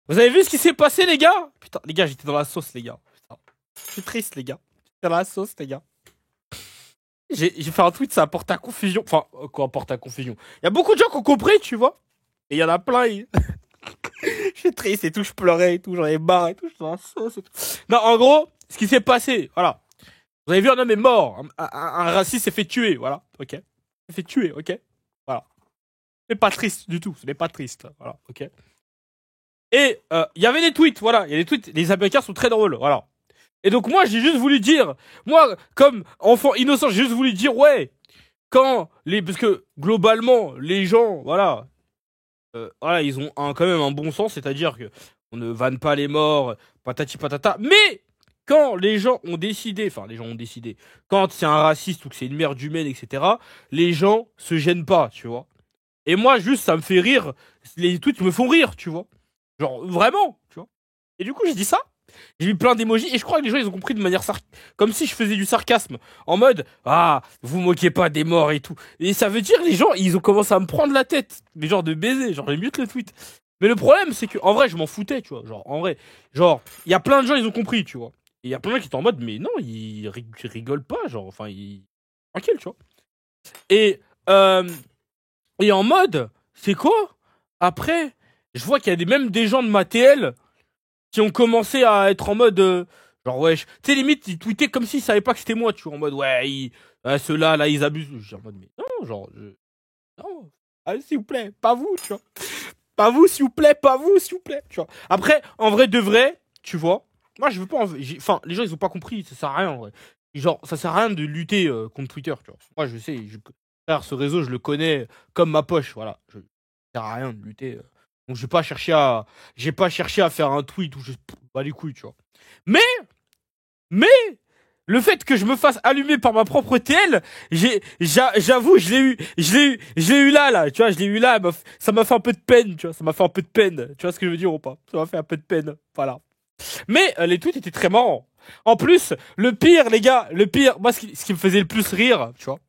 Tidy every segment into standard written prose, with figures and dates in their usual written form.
Vous avez vu ce qui s'est passé, les gars? Putain, les gars, j'étais dans la sauce, les gars. Putain. Je suis triste, les gars. J'étais dans la sauce, les gars. J'ai fait un tweet, ça apporte à confusion. Enfin, quoi apporte à confusion? Il y a beaucoup de gens qui ont compris, tu vois. Et il y en a plein. Je suis triste et tout, je pleurais et tout, j'en ai marre et tout, je suis dans la sauce et tout. Non, en gros, ce qui s'est passé, voilà. Vous avez vu, un homme est mort. Un raciste s'est fait tuer, voilà. Ok. S'est fait tuer, ok. Voilà. C'est pas triste du tout, ce n'est pas triste. Voilà, ok. Et il y avait des tweets, voilà. Il y a des tweets, les Américains sont très drôles, voilà. Et donc moi, j'ai juste voulu dire, moi, comme enfant innocent, j'ai juste voulu dire, ouais, parce que globalement, les gens, voilà, voilà, ils ont quand même un bon sens, c'est-à-dire que on ne vanne pas les morts, patati patata. Mais quand les gens ont décidé, enfin les gens ont décidé, quand c'est un raciste ou que c'est une merde humaine, etc., les gens se gênent pas, tu vois. Et moi, juste, ça me fait rire. Les tweets me font rire, tu vois. Genre, vraiment, tu vois. Et du coup, j'ai dit ça. J'ai mis plein d'émojis et je crois que les gens ils ont compris de manière comme si je faisais du sarcasme en mode ah vous moquez pas des morts et tout et ça veut dire les gens ils ont commencé à me prendre la tête mais genre de baiser genre j'ai mute le tweet mais le problème c'est que en vrai je m'en foutais tu vois genre en vrai genre il y a plein de gens ils ont compris tu vois et il y a plein de gens qui étaient en mode mais non ils rigolent pas genre enfin ils tranquille tu vois et euh, et en mode c'est quoi après je vois qu'il y a même des gens de ma TL qui ont commencé à être en mode genre ouais tu sais limite ils tweetaient comme s'ils savaient pas que c'était moi tu vois en mode ouais ceux-là là ils abusent je suis en mode mais non genre non ah, s'il vous plaît pas vous tu vois pas vous s'il vous plaît pas vous s'il vous plaît tu vois après en vrai de vrai tu vois moi je veux pas enfin les gens ils ont pas compris ça sert à rien en vrai genre ça sert à rien de lutter contre Twitter tu vois moi je sais frère, ce réseau je le connais comme ma poche voilà ça sert à rien de lutter donc j'ai pas cherché à faire un tweet où je bah les couilles, tu vois. Mais, mais, le fait que je me fasse allumer par ma propre TL, j'avoue, je l'ai eu là, tu vois, je l'ai eu là, ça m'a fait un peu de peine, tu vois, ça m'a fait un peu de peine, tu vois ce que je veux dire ou pas? Ça m'a fait un peu de peine, voilà. Mais les tweets étaient très marrants. En plus, le pire, les gars, le pire, moi, ce qui me faisait le plus rire, tu vois,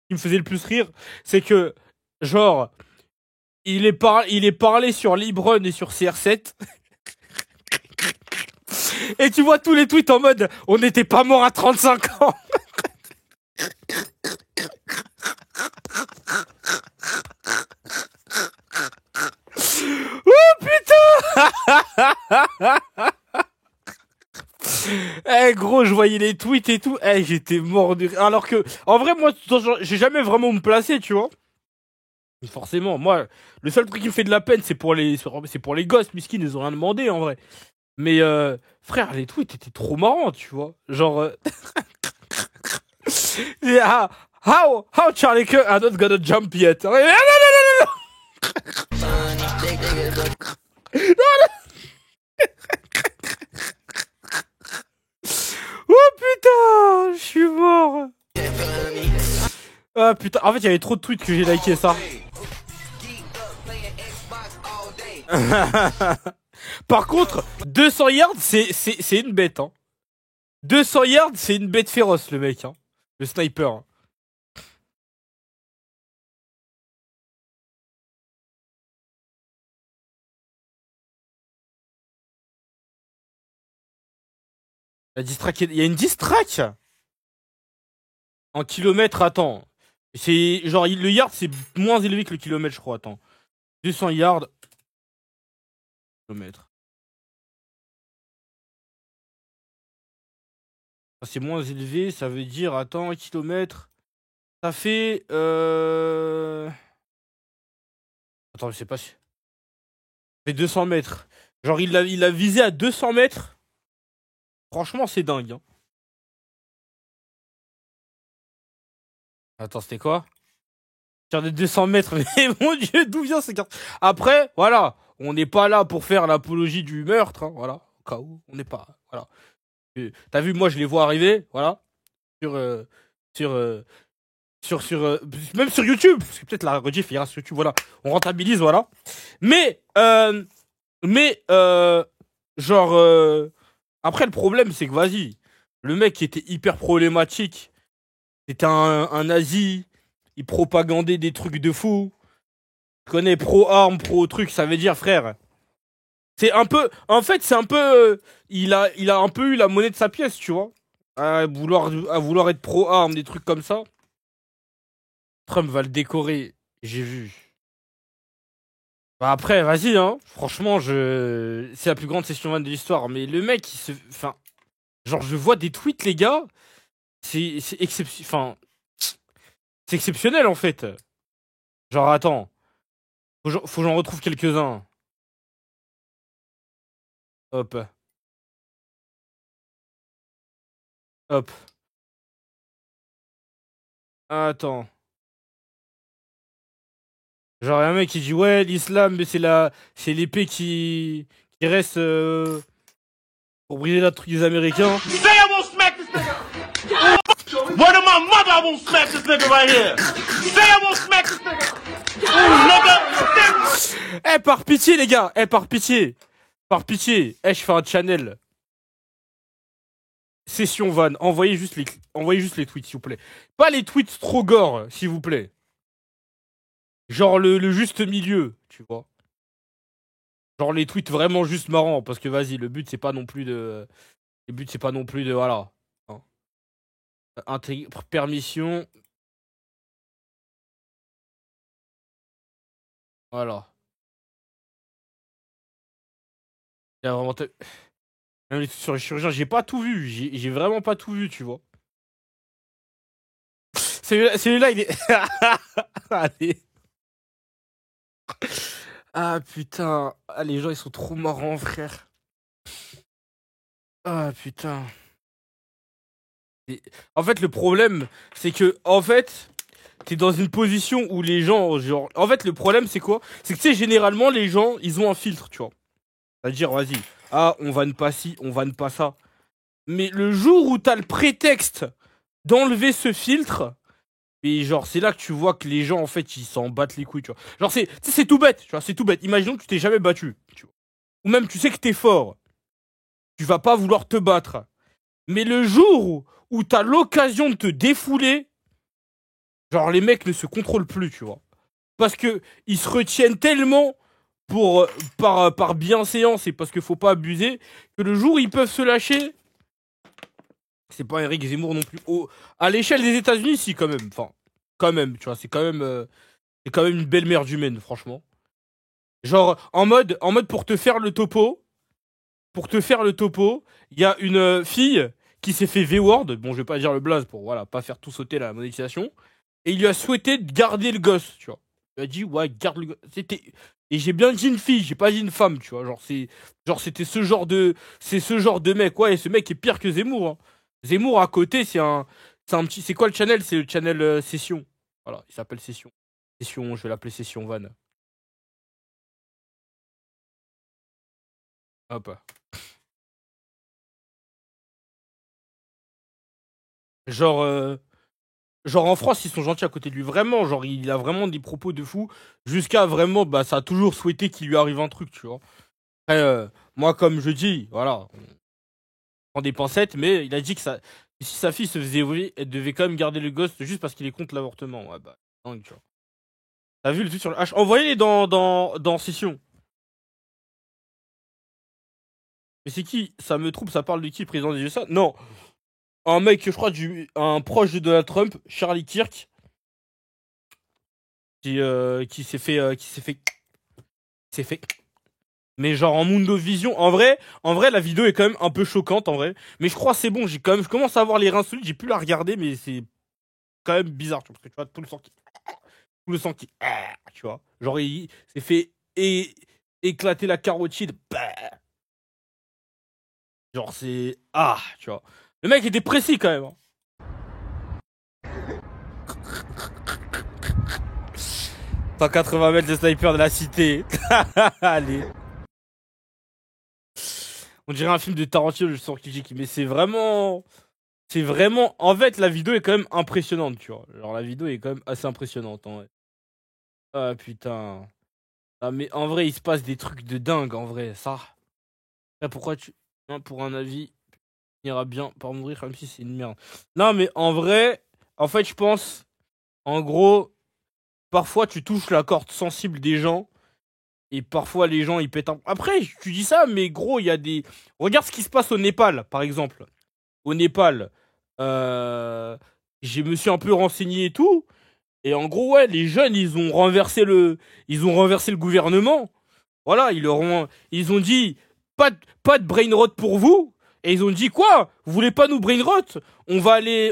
ce qui me faisait le plus rire, c'est que, genre, il est parlé sur Librun et sur CR7. Et tu vois tous les tweets en mode on n'était pas mort à 35 ans. Oh putain. Eh gros, je voyais les tweets et tout. Eh, j'étais mort de rire. Alors que, en vrai, moi, j'ai jamais vraiment me placé, tu vois. Mais forcément, moi, le seul truc qui me fait de la peine, c'est pour les gosses, miskin, ils ont rien demandé, en vrai. Mais, frère, les tweets étaient trop marrants, tu vois. Genre, yeah, how Charlie Kirk are not gonna jump yet. Non, non, non, non, oh putain, je suis mort. Ah putain, en fait, il y avait trop de tweets que j'ai liké ça. Par contre, 200 yards, c'est une bête, hein. 200 yards, c'est une bête féroce, le mec, hein. Le sniper. Hein. Il y a une distrack en kilomètres, attends. C'est genre le yard c'est moins élevé que le kilomètre, je crois. Attends. 200 yards kilomètres. C'est moins élevé, ça veut dire attends, kilomètre. Ça fait attends, je sais pas si. Ça fait 200 mètres. Genre il a visé à 200 mètres. Franchement, c'est dingue. Hein. Attends, c'était quoi? Sur des 200 mètres, mais mon dieu, d'où vient ces cartes? Après, voilà, on n'est pas là pour faire l'apologie du meurtre, hein, voilà, au cas où, on n'est pas, voilà. T'as vu, moi je les vois arriver, voilà, sur, sur, même sur YouTube, parce que peut-être la rediff ira sur YouTube, voilà, on rentabilise, voilà. Mais, mais, genre, après le problème c'est que vas-y, le mec qui était hyper problématique, c'était un nazi, il propagandait des trucs de fou. Je connais pro armes, pro truc, ça veut dire frère. C'est un peu. En fait, c'est un peu. Il a un peu eu la monnaie de sa pièce, tu vois. À vouloir être pro-armes, des trucs comme ça. Trump va le décorer. J'ai vu. Bah après, vas-y, hein. Franchement, c'est la plus grande session 1 de l'histoire. Mais le mec, il se. Enfin, genre, je vois des tweets, les gars. Enfin, c'est exceptionnel, en fait. Genre, attends. Faut que j'en retrouve quelques-uns. Hop, hop. Attends. Genre, y a un mec qui dit, ouais, l'islam, mais c'est l'épée qui reste pour briser la truc des Américains. Say I won't smack this nigga. Word of my mother, I won't smack this nigga right here. Say I won't smack this nigga. Nigga. Eh, par pitié, les gars. Eh, par pitié. Par pitié. Eh, je fais un channel. Session van. Envoyez juste les tweets, s'il vous plaît. Pas les tweets trop gore, s'il vous plaît. Genre le juste milieu, tu vois. Genre les tweets vraiment juste marrants. Parce que vas-y, le but c'est pas non plus de. Le but c'est pas non plus de. Voilà. Hein. Permission. Voilà. Il y a vraiment. Même les trucs sur les chirurgiens, j'ai pas tout vu. J'ai vraiment pas tout vu, tu vois. Celui-là, il est. Allez. Ah putain. Ah, les gens ils sont trop marrants, frère. Ah putain. En fait, le problème, c'est que, en fait, t'es dans une position où les gens, genre, en fait, le problème, c'est quoi? C'est que, tu sais, généralement, les gens, ils ont un filtre, tu vois. C'est-à-dire, vas-y, ah, on vanne pas ci, on vanne pas ça. Mais le jour où t'as le prétexte d'enlever ce filtre, et genre, c'est là que tu vois que les gens, en fait, ils s'en battent les couilles, tu vois. Genre, tu sais, c'est tout bête, tu vois, c'est tout bête. Imaginons que tu t'es jamais battu, tu vois. Ou même, tu sais que t'es fort. Tu vas pas vouloir te battre. Mais le jour où t'as l'occasion de te défouler, genre les mecs ne se contrôlent plus, tu vois. Parce que ils se retiennent tellement par bienséance et parce qu'il faut pas abuser, que le jour où ils peuvent se lâcher, c'est pas Eric Zemmour non plus. À l'échelle des États-Unis, si quand même. Enfin, quand même, tu vois, c'est quand même une belle merde humaine, franchement. Genre en mode pour te faire le topo, il y a une fille qui s'est fait V-word. Bon, je vais pas dire le blaze pour voilà pas faire tout sauter la monétisation. Et il lui a souhaité de garder le gosse, tu vois. Il a dit ouais, garde le gosse. Et j'ai bien dit une fille, j'ai pas dit une femme, tu vois. C'était ce genre de mec. Ouais, et ce mec est pire que Zemmour, hein. Zemmour à côté, c'est un petit. C'est quoi le channel? C'est le channel Session. Voilà, il s'appelle Session. Session, je vais l'appeler Session Van. Hop. Genre, genre en France, ils sont gentils à côté de lui, vraiment. Genre, il a vraiment des propos de fou. Jusqu'à vraiment, bah, ça a toujours souhaité qu'il lui arrive un truc, tu vois. Après, moi, comme je dis, voilà, on prend des pincettes, mais il a dit que si sa fille se faisait violer, elle devait quand même garder le gosse juste parce qu'il est contre l'avortement. Ouais, bah, dingue, tu vois. T'as vu le truc sur le H? Envoyez-les dans Session. Mais c'est qui? Ça me trouble, ça parle de qui, le président des USA? Non, un mec, je crois, un proche de Donald Trump, Charlie Kirk, qui s'est fait. Mais genre en Mundo Vision, en vrai, la vidéo est quand même un peu choquante en vrai. Mais je crois que c'est bon, je commence à avoir les reins solides, j'ai pu la regarder, mais c'est quand même bizarre, tu vois, parce que tu vois tout le sang qui, tu vois, genre il s'est fait éclater la carotide, genre tu vois. Le mec était précis quand même, hein. 180 mètres de sniper de la cité. Allez. On dirait un film de Tarantino sur Kijiki, mais c'est vraiment. C'est vraiment. En fait, la vidéo est quand même impressionnante, tu vois. Genre, la vidéo est quand même assez impressionnante, en vrai. Ah putain. Ah, mais en vrai, il se passe des trucs de dingue, en vrai, ça. Là, pourquoi tu. Hein, pour un avis, il ira bien par mourir, même si c'est une merde. Non, mais en vrai, en fait, je pense. En gros, parfois, tu touches la corde sensible des gens. Et parfois, les gens, ils pètent un... Après, tu dis ça, mais gros, il y a des... Regarde ce qui se passe au Népal, par exemple. Au Népal, euh, je me suis un peu renseigné et tout. Et en gros, ouais, les jeunes, ils ont renversé le gouvernement. Voilà, ils ont dit, pas de brain rot pour vous. Et ils ont dit quoi? Vous voulez pas nous brain rot? On va aller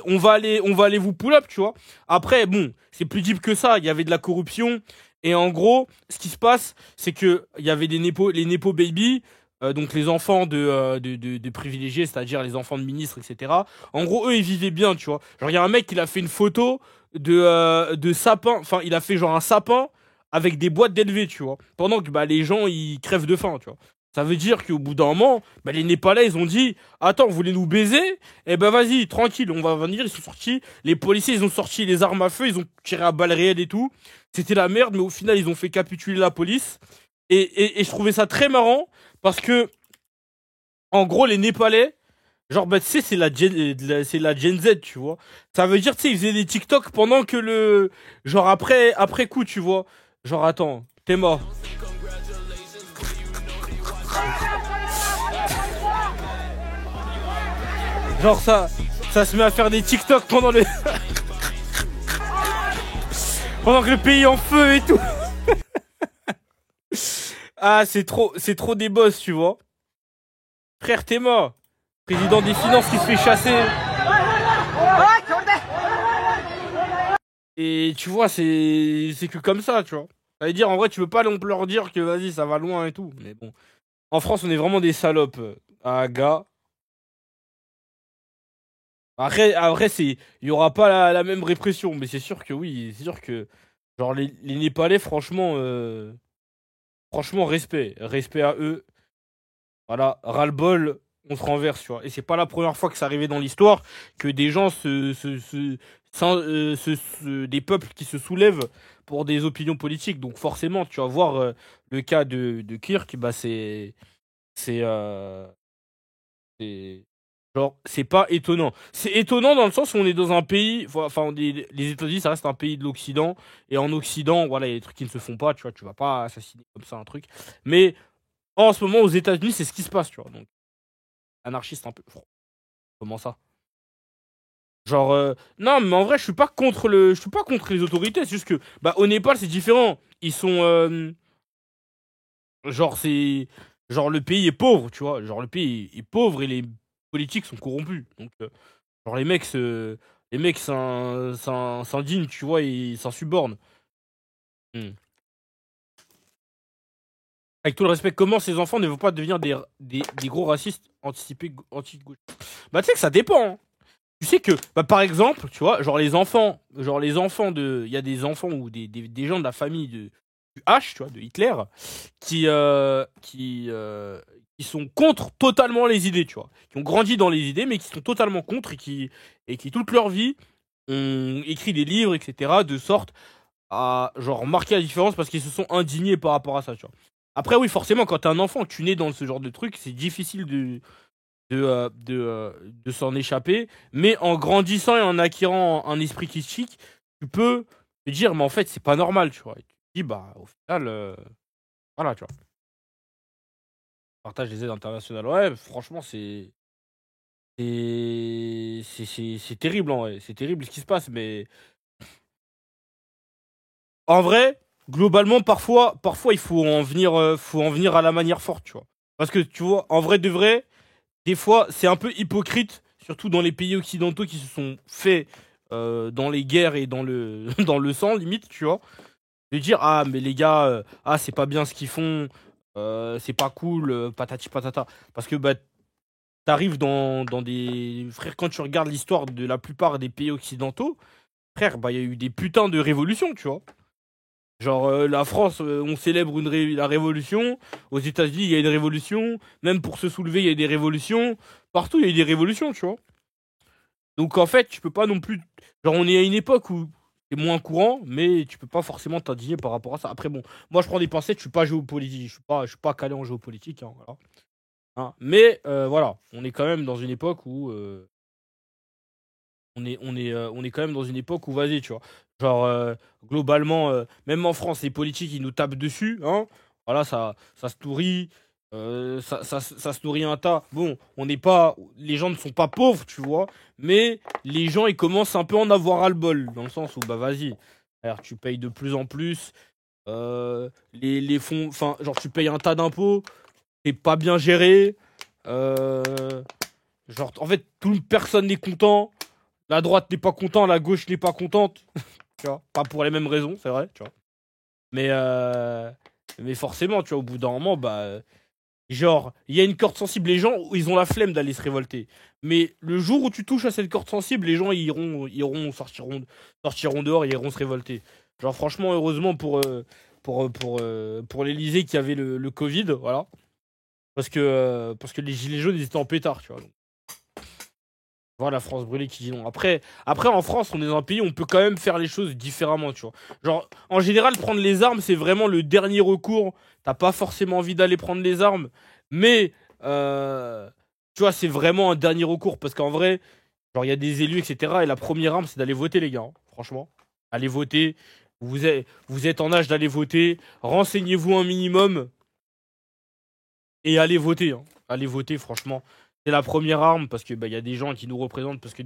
vous pull up, tu vois. Après, bon, c'est plus deep que ça. Il y avait de la corruption. Et en gros, ce qui se passe, c'est que il y avait les nepo baby, donc les enfants de privilégiés, c'est-à-dire les enfants de ministres, etc. En gros, eux, ils vivaient bien, tu vois. Genre, il y a un mec qui a fait une photo de sapin. Enfin, il a fait genre un sapin avec des boîtes d'élevés, tu vois. Pendant que bah, les gens, ils crèvent de faim, tu vois. Ça veut dire qu'au bout d'un moment, bah, les Népalais, ils ont dit, attends, vous voulez nous baiser? Eh ben vas-y, tranquille, on va venir. Ils sont sortis, les policiers, ils ont sorti les armes à feu, ils ont tiré à balles réelles et tout. C'était la merde, mais au final, ils ont fait capituler la police. Et je trouvais ça très marrant, parce que, en gros, les Népalais, genre, bah, tu sais, c'est la Gen Z, tu vois. Ça veut dire, tu sais, ils faisaient des TikTok pendant que le... Genre, après coup, tu vois. Genre, attends, t'es mort. Genre, ça se met à faire des TikTok pendant le... pendant que le pays est en feu et tout. Ah, c'est trop des boss, tu vois. Frère, t'es mort. Président des finances qui se fait chasser. Et tu vois, c'est que comme ça, tu vois. Ça veut dire, en vrai, tu veux pas non plus leur dire que vas-y, ça va loin et tout. Mais bon. En France, on est vraiment des salopes. Ah, gars. Après il y aura pas la même répression. Mais c'est sûr que oui. C'est sûr que, genre, les Népalais, franchement, respect. Respect à eux. Voilà, ras-le-bol, on se renverse, tu vois. Et c'est pas la première fois que ça arrivait dans l'histoire que des gens des peuples qui se soulèvent pour des opinions politiques. Donc forcément, tu vas voir le cas de Kirk, bah c'est c'est genre c'est pas étonnant. C'est étonnant dans le sens où on est dans un pays, enfin les États-Unis, ça reste un pays de l'Occident et en Occident, voilà, il y a des trucs qui ne se font pas, tu vois, tu vas pas assassiner comme ça un truc. Mais en ce moment aux États-Unis, c'est ce qui se passe, tu vois. Donc anarchiste un peu. Comment ça? Genre non, mais en vrai, je suis pas contre les autorités, c'est juste que bah au Népal, c'est différent. Ils sont genre c'est genre le pays est pauvre, tu vois. Genre le pays est pauvre et les politiques sont corrompus. Donc genre les mecs s'indignent, tu vois, et s'insubordent. Hmm. Avec tout le respect, comment ces enfants ne vont pas devenir des gros racistes anticipés anti-gauche? Bah tu sais que ça dépend, hein. Tu sais que, bah, par exemple, tu vois, genre les enfants de, il y a des enfants ou des gens de la famille du H, tu vois, de Hitler, qui sont contre totalement les idées, tu vois, qui ont grandi dans les idées, mais qui sont totalement contre et qui toute leur vie ont écrit des livres, etc., de sorte à, genre, marquer la différence parce qu'ils se sont indignés par rapport à ça, tu vois. Après, oui, forcément, quand t'es un enfant, que tu nais dans ce genre de truc, c'est difficile de s'en échapper. Mais en grandissant et en acquérant un esprit critique, tu peux te dire, mais en fait, c'est pas normal, tu vois. Et tu te dis, bah, au final, voilà, tu vois. Partage des aides internationales. Ouais, franchement, c'est terrible, en vrai. C'est terrible ce qui se passe, mais en vrai, globalement, parfois, faut en venir à la manière forte, tu vois. Parce que, tu vois, en vrai de vrai, des fois, c'est un peu hypocrite, surtout dans les pays occidentaux qui se sont faits dans les guerres et dans dans le sang, limite, tu vois, de dire, ah, mais les gars, ah, c'est pas bien ce qu'ils font, c'est pas cool, patati patata. Parce que, bah, t'arrives dans des... Frère, quand tu regardes l'histoire de la plupart des pays occidentaux, frère, bah, il y a eu des putains de révolutions, tu vois. Genre, la France, on célèbre la révolution. Aux États-Unis, il y a une révolution. Même pour se soulever, il y a des révolutions. Partout, il y a eu des révolutions, tu vois. Donc, en fait, tu peux pas non plus. Genre, on est à une époque où c'est moins courant, mais tu peux pas forcément t'indigner par rapport à ça. Après, bon, moi, je prends des pincettes, je suis pas géopolitique. Je suis pas calé en géopolitique, hein, voilà. Hein. Mais, voilà, on est quand même dans une époque où. On est quand même dans une époque où, vas-y, tu vois. Genre, globalement, même en France, les politiques, ils nous tapent dessus, hein. Voilà, ça se nourrit. Ça se nourrit un tas. Bon, on n'est pas. Les gens ne sont pas pauvres, tu vois. Mais les gens, ils commencent un peu à en avoir ras-le-bol. Dans le sens où, bah vas-y. Alors, tu payes de plus en plus. Les fonds. Enfin, genre, tu payes un tas d'impôts. C'est pas bien géré. Genre, en fait, personne n'est content. La droite n'est pas content, la gauche n'est pas contente. Tu vois, pas pour les mêmes raisons, c'est vrai, tu vois. Mais, mais forcément, tu vois, au bout d'un moment, bah, genre, il y a une corde sensible. Les gens, ils ont la flemme d'aller se révolter. Mais le jour où tu touches à cette corde sensible, les gens sortiront dehors et iront se révolter. Genre, franchement, heureusement pour l'Elysée qui avait le Covid, voilà. Parce que les gilets jaunes, ils étaient en pétard, tu vois. Donc, voilà, la France brûlée qui dit non. Après, en France, on est dans un pays où on peut quand même faire les choses différemment, tu vois. Genre, en général, prendre les armes, c'est vraiment le dernier recours. T'as pas forcément envie d'aller prendre les armes. Mais, tu vois, c'est vraiment un dernier recours. Parce qu'en vrai, genre, il y a des élus, etc. Et la première arme, c'est d'aller voter, les gars. Hein. Franchement. Allez voter. Vous êtes en âge d'aller voter. Renseignez-vous un minimum. Et allez voter. Hein. Allez voter, franchement. C'est la première arme parce que bah, y a des gens qui nous représentent. Parce que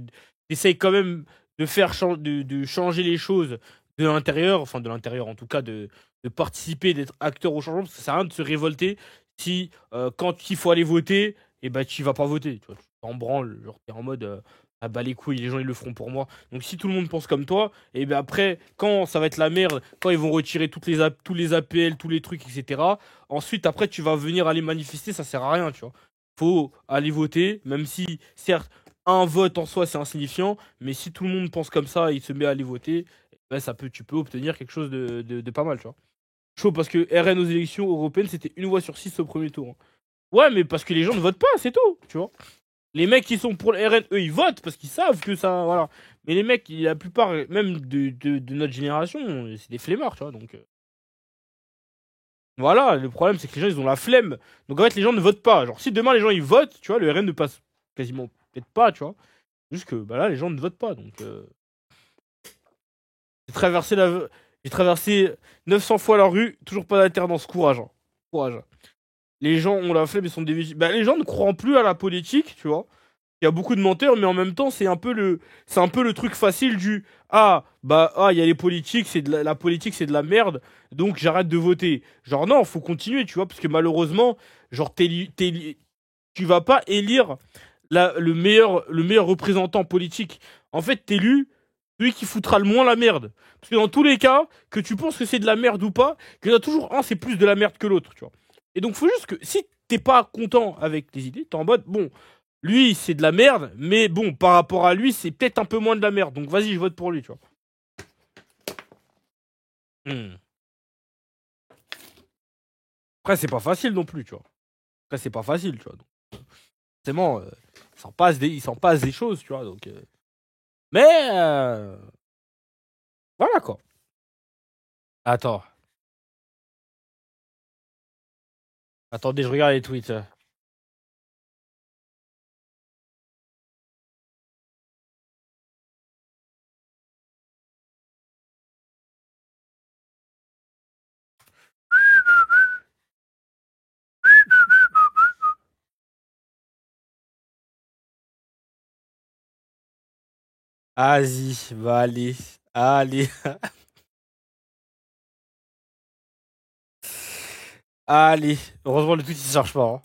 t'essayes quand même de faire de changer les choses de l'intérieur. Enfin, de l'intérieur, en tout cas, de participer, d'être acteur au changement. Parce que ça sert à rien de se révolter si, quand il faut aller voter, et bah, tu vas pas voter. Tu vois, tu t'en branles. Genre, t'es en mode. Ah bah les couilles, les gens ils le feront pour moi. Donc si tout le monde pense comme toi, et ben après, quand ça va être la merde, quand ils vont retirer tous les APL, tous les trucs, etc. Ensuite, après, tu vas venir aller manifester, ça sert à rien, tu vois. Faut aller voter, même si, certes, un vote en soi c'est insignifiant, mais si tout le monde pense comme ça et il se met à aller voter, ben tu peux obtenir quelque chose de pas mal, tu vois. Chaud parce que RN aux élections européennes, c'était une voix sur 6 au premier tour. Hein. Ouais, mais parce que les gens ne votent pas, c'est tout, tu vois. Les mecs qui sont pour le RN, eux, ils votent parce qu'ils savent que ça. Voilà. Mais les mecs, la plupart, même de notre génération, c'est des flemmards, tu vois. Donc, voilà, le problème, c'est que les gens, ils ont la flemme. Donc, en fait, les gens ne votent pas. Genre, si demain, les gens, ils votent, tu vois, le RN ne passe quasiment peut-être pas, tu vois. Juste que, bah là, les gens ne votent pas. Donc, j'ai traversé j'ai traversé 900 fois la rue, toujours pas d'alternance. Courage. Hein. Courage. Les gens ont la flemme, ils sont des. Bah, les gens ne croient plus à la politique, tu vois. Il y a beaucoup de menteurs, mais en même temps, c'est un peu le truc facile du il y a les politiques, la politique, c'est de la merde, donc j'arrête de voter. Genre non, faut continuer, tu vois, parce que malheureusement, genre tu vas pas élire le meilleur représentant politique. En fait, t'élu celui qui foutra le moins la merde. Parce que dans tous les cas, que tu penses que c'est de la merde ou pas, qu'il y en a toujours un, c'est plus de la merde que l'autre, tu vois. Et donc, faut juste que si t'es pas content avec tes idées, t'es en mode bon. Lui, c'est de la merde, mais bon, par rapport à lui, c'est peut-être un peu moins de la merde. Donc vas-y, je vote pour lui, tu vois. Hmm. Après, c'est pas facile non plus, tu vois. Après, c'est pas facile, tu vois. Donc, forcément, il s'en passe des choses, tu vois. Donc, mais voilà quoi. Attends. Attendez, je regarde les tweets. Vas-y, va aller. Allez. Allez. Heureusement, le tweet il cherche pas. Hein.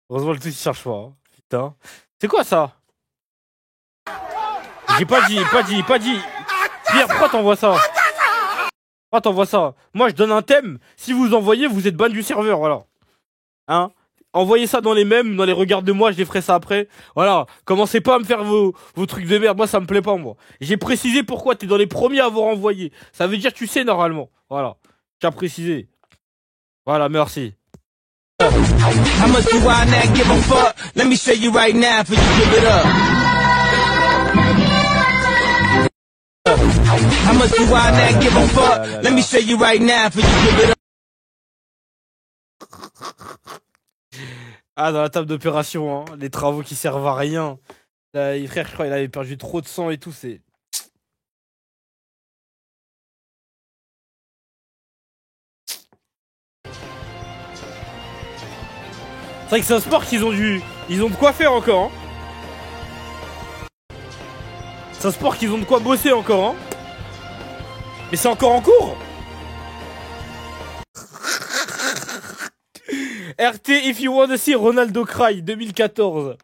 Heureusement, le tweet il cherche pas. Hein. Putain. C'est quoi ça? J'ai pas dit. Pierre, pourquoi t'envoies ça? Pourquoi t'envoies ça? Moi, je donne un thème. Si vous envoyez, vous êtes ban du serveur, voilà. Hein? Envoyez ça dans les mèmes, dans les regards de moi, je les ferai ça après. Voilà. Commencez pas à me faire vos trucs de merde. Moi, ça me plaît pas, moi. J'ai précisé pourquoi t'es dans les premiers à avoir envoyé. Ça veut dire que tu sais normalement. Voilà. J'ai précisé. Voilà, merci. How much you want that give a fuck? Let me show you right now for you give it up. How much you want that give a fuck? Let me show you right now for you give it up. Ah, dans la table d'opération, hein, les travaux qui servent à rien. Là, frère, je crois qu'il avait perdu trop de sang et tout, c'est... vrai que c'est un sport qu'ils ont dû... Ils ont de quoi faire encore, hein. C'est un sport qu'ils ont de quoi bosser encore, hein. Mais c'est encore en cours. RT If You Wanna See Ronaldo Cry 2014.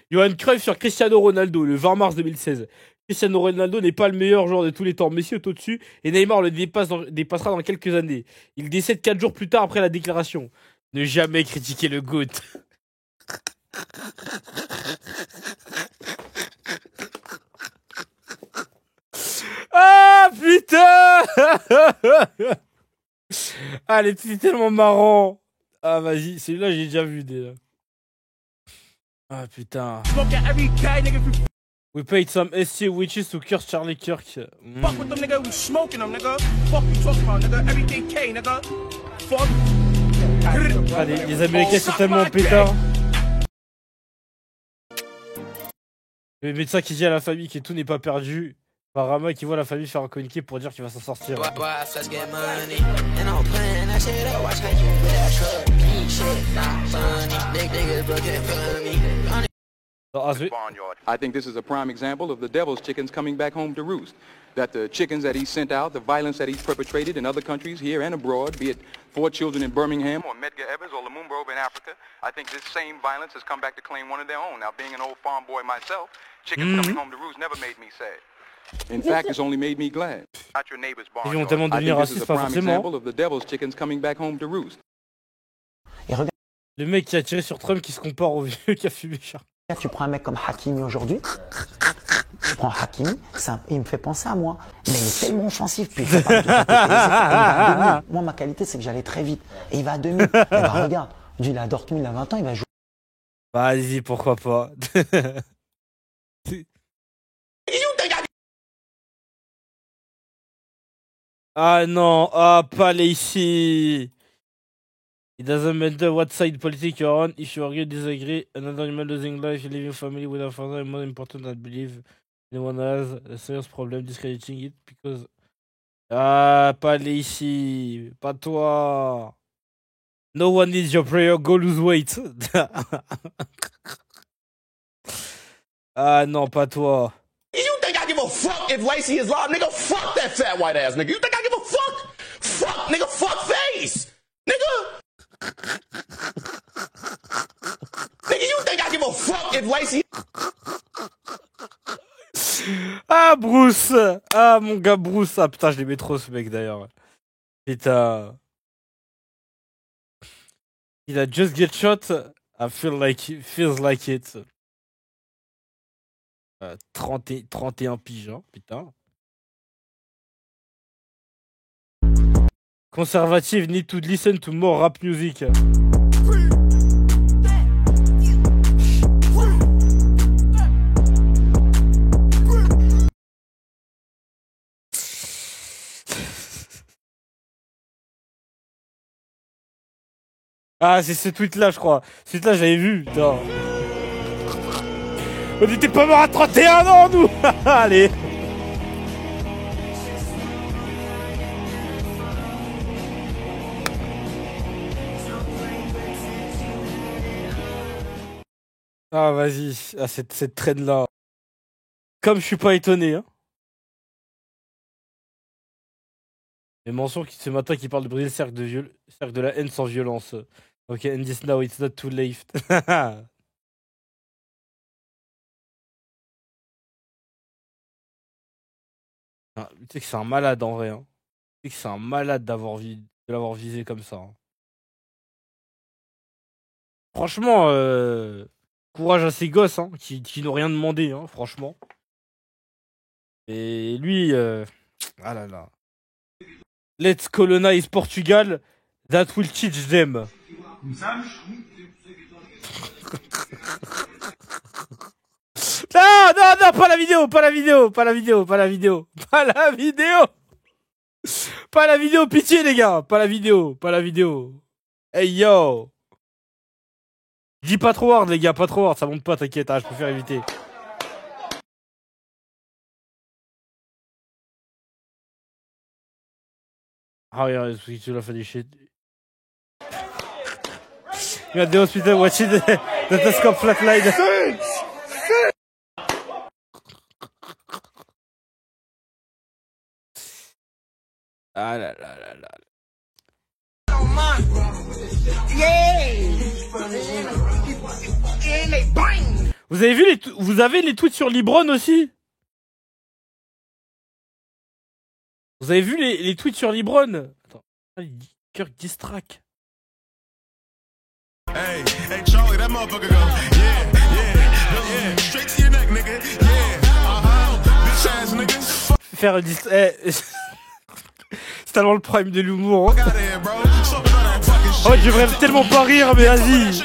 Johan Cruyff sur Cristiano Ronaldo le 20 mars 2016. Cristiano Ronaldo n'est pas le meilleur joueur de tous les temps. Messi est au-dessus et Neymar le dépassera dans quelques années. Il décède 4 jours plus tard après la déclaration. Ne jamais critiquer le GOAT. Ah putain. Ah, c'est tellement marrant. Ah vas-y, celui-là j'ai déjà vu déjà. Ah putain. We paid some SC witches to curse Charlie Kirk. Fuck with them, nigga. We smoking them, nigga. Fuck you talking about, nigga. Everything K, nigga. Fuck. Ah, les Américains sont tellement pétards. Le médecin qui dit à la famille que tout n'est pas perdu. Parama qui voit la famille faire un communiqué pour dire qu'il va s'en sortir. I think this is a prime example of the devil's chickens coming back home to roost. That the chickens that he sent out, the violence that he's perpetrated in other countries here and abroad, be it 4 children in Birmingham or Medgar Evers or Lumumba in Africa, I think this same violence has come back to claim one of their own. Now, being an old farm boy myself, chickens coming home to roost never made me sad. In fact, it's only made me glad. At your neighbor's barn. Ils vont tellement devenir racistes, pas forcément. Of the devil's chickens coming back home to roost. Le mec qui a tiré sur Trump qui se compare au vieux qui a fumé Charles. Tu prends un mec comme Hakimi aujourd'hui, je prends Hakimi, il me fait penser à moi. Mais il est tellement offensif, puis il fait pas de moi, ma qualité, c'est que j'allais très vite. Et il va à 2000. Et bah regarde, il a Dortmund, il a 20 ans, il va jouer. Vas-y, pourquoi pas. Ah non, ah, pas les ici. It doesn't matter what side politics you're on, if you agree or disagree, another human losing life, living family without father is more important than believe anyone has a serious problem discrediting it because... Ah, pas les ici, pas toi. No one needs your prayer, go lose weight. Ah non, pas toi. You think I give a fuck if Lacey is live? Nigga, fuck that fat white ass nigga. You think I give a fuck? Fuck, nigga, fuck face. Nigga. Nigga, you think I give a fuck if Lacey... Ah, Bruce. Ah, mon gars Bruce. Ah, putain, je l'aimais trop, ce mec, d'ailleurs. Putain. Il a just get shot. I feel like it, feels like it. 31 piges, hein, putain. Conservative need to listen to more rap music. Ah, c'est ce tweet-là, je crois. Ce tweet-là, j'avais vu. Putain. On était pas mort à 31 ans, nous. Allez. Ah, vas-y. Ah, cette traîne-là. Comme je suis pas étonné, hein. Et Mansour qui ce matin qui parle de briser le cercle de la haine sans violence. Ok, and this now, it's not too late. Ah, tu sais que c'est un malade en vrai. Hein. Tu sais que c'est un malade de l'avoir visé comme ça. Hein. Franchement, courage à ces gosses hein, qui n'ont rien demandé, hein, franchement. Et lui, ah là là. Let's colonize Portugal. That will teach them. Non, non, non, pas la vidéo, pas la vidéo, pas la vidéo, pas la vidéo, pas la vidéo. Pas la vidéo, pitié les gars, pas la vidéo, pas la vidéo. Hey yo. Dis pas trop hard les gars, pas trop hard, ça monte pas, t'inquiète, ah, je préfère éviter. Ah yeah, tu l'as fait des shit. You at the hospital watching the telescope flatline. Ah là là là là. Vous avez vu vous avez les tweets sur Libron aussi? Vous avez vu les tweets sur Libron? Attends, Kirk distract. Hey, hey Charlie, that motherfucker go. Yeah, yeah, straight to your neck, nigga. Yeah, bitch ass nigga. Faire un c'est tellement le prime de l'humour. Hein. Oh, je devrais tellement pas rire, mais vas-y.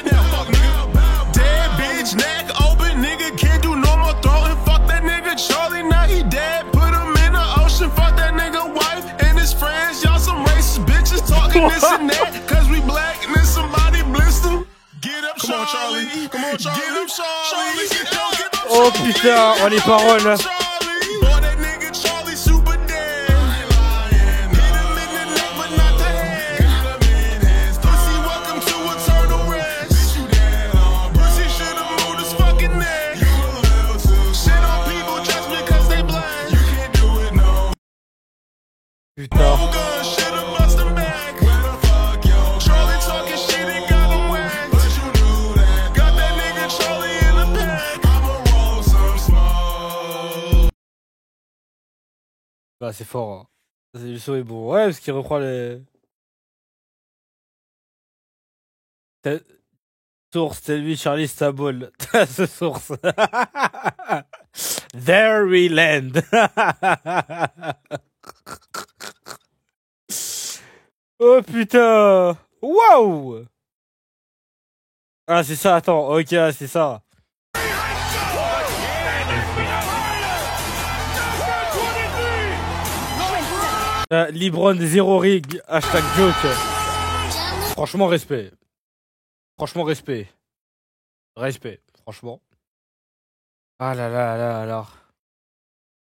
Oh putain, oh les paroles. Putain. Bah c'est fort. Hein. Le son est bon. Ouais, parce qu'il reprend les... Source, c'est lui, Charlie Stabol. Ce source. There we land. Oh putain. Wow. Ah c'est ça, attends. Ok, c'est ça. Libron 0 rig. Hashtag joke. Franchement, respect. Franchement, respect. Respect, franchement. Ah là là là alors.